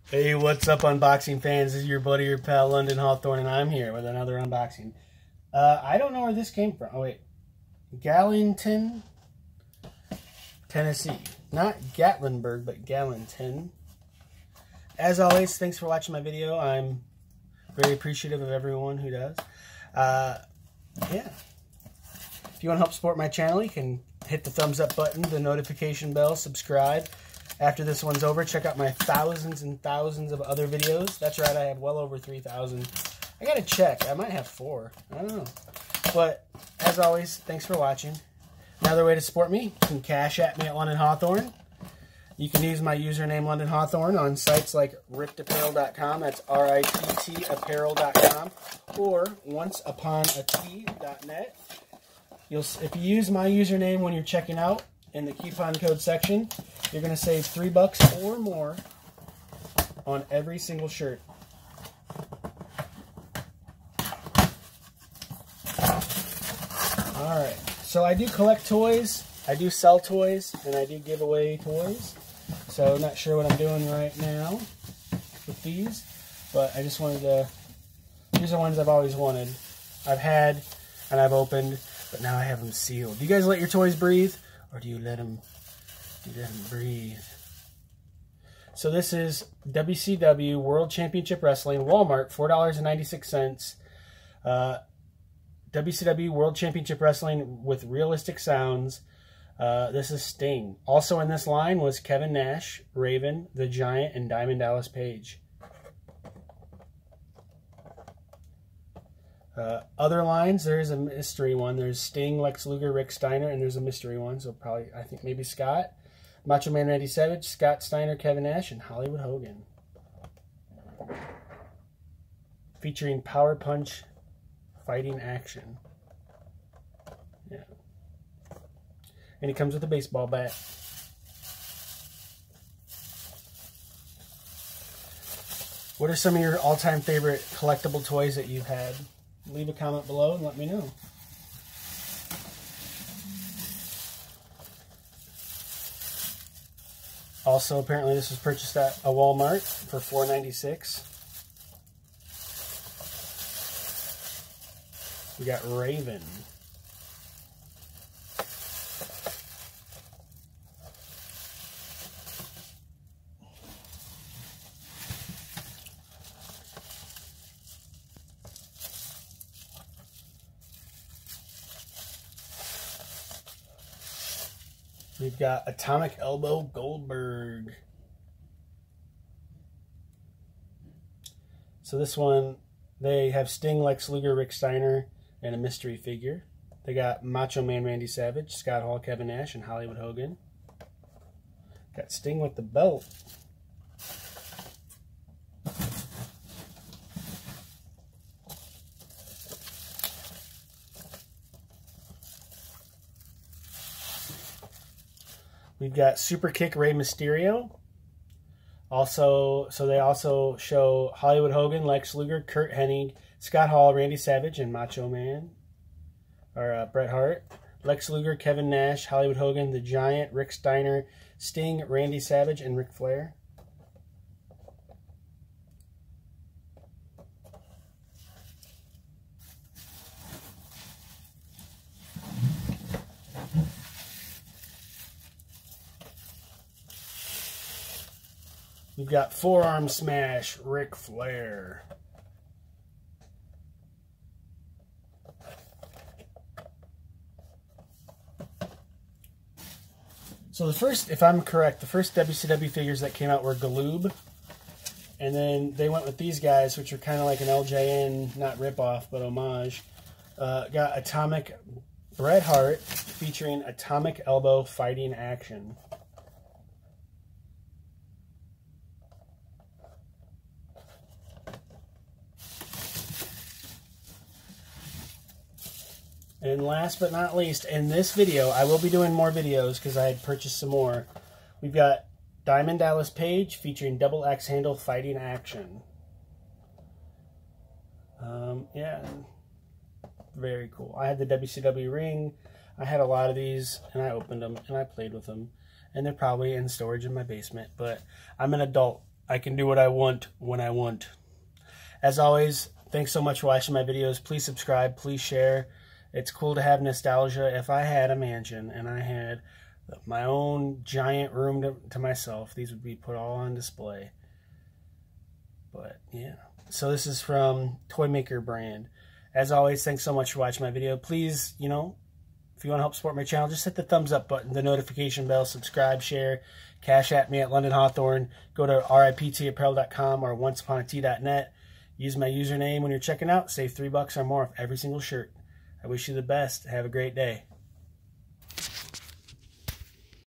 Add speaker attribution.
Speaker 1: Hey, what's up, unboxing fans? This is your buddy, your pal, London Hawthorne, and I'm here with another unboxing. I don't know where this came from. Oh, wait. Gallatin, Tennessee. Not Gatlinburg, but Gallatin. As always, thanks for watching my video. I'm very appreciative of everyone who does. Yeah. If you want to help support my channel, you can hit the thumbs up button, the notification bell, subscribe. After this one's over, check out my thousands and thousands of other videos. That's right, I have well over 3,000. I gotta check. I might have 4. I don't know. But, as always, thanks for watching. Another way to support me, you can cash at me at London Hawthorne. You can use my username London Hawthorne on sites like rittapparel.com. That's R-I-T-T apparel.com. Or onceuponat.net. If you use my username when you're checking out in the coupon code section, you're going to save $3 or more on every single shirt. Alright, so I do collect toys, I do sell toys, and I do give away toys. So I'm not sure what I'm doing right now with these, but I just wanted to, these are ones I've always wanted. I've had and I've opened, but now I have them sealed. Do you guys let your toys breathe, or do you let them breathe? So this is WCW World Championship Wrestling, Walmart, $4.96. WCW World Championship Wrestling with realistic sounds. This is Sting. Also in this line was Kevin Nash, Raven, The Giant, and Diamond Dallas Page. Other lines, there's a mystery one. There's Sting, Lex Luger, Rick Steiner, and there's a mystery one. So probably, I think maybe Scott. Macho Man Randy Savage, Scott Steiner, Kevin Nash, and Hollywood Hogan. Featuring Power Punch fighting action. Yeah. And he comes with a baseball bat. What are some of your all-time favorite collectible toys that you've had? Leave a comment below and let me know. Also, apparently this was purchased at a Walmart for $4.96. We got Raven. We've got Atomic Elbow Goldberg. So this one, they have Sting, Lex Luger, Rick Steiner, and a mystery figure. They got Macho Man Randy Savage, Scott Hall, Kevin Nash, and Hollywood Hogan. Got Sting with the belt. We've got Super Kick Rey Mysterio. Also, so they also show Hollywood Hogan, Lex Luger, Kurt Hennig, Scott Hall, Randy Savage, and Macho Man, or Bret Hart. Lex Luger, Kevin Nash, Hollywood Hogan, The Giant, Rick Steiner, Sting, Randy Savage, and Ric Flair. We've got Forearm Smash, Ric Flair. So the first, if I'm correct, the first WCW figures that came out were Galoob. And then they went with these guys, which are kind of like an LJN, not ripoff, but homage. Got Atomic Bret Hart, featuring Atomic Elbow fighting action. And last but not least, in this video, I will be doing more videos because I had purchased some more. We've got Diamond Dallas Page featuring double axe handle fighting action. Yeah, very cool. I had the WCW ring. I had a lot of these, and I opened them, and I played with them. And they're probably in storage in my basement, but I'm an adult. I can do what I want when I want. As always, thanks so much for watching my videos. Please subscribe. Please share. It's cool to have nostalgia. If I had a mansion and I had my own giant room to myself, these would be put all on display. But, yeah. So this is from Toymaker brand. As always, thanks so much for watching my video. Please, you know, if you want to help support my channel, just hit the thumbs up button, the notification bell, subscribe, share, cash at me at London Hawthorne. Go to riptapparel.com or onceuponat.net. Use my username when you're checking out. Save $3 or more off every single shirt. I wish you the best. Have a great day.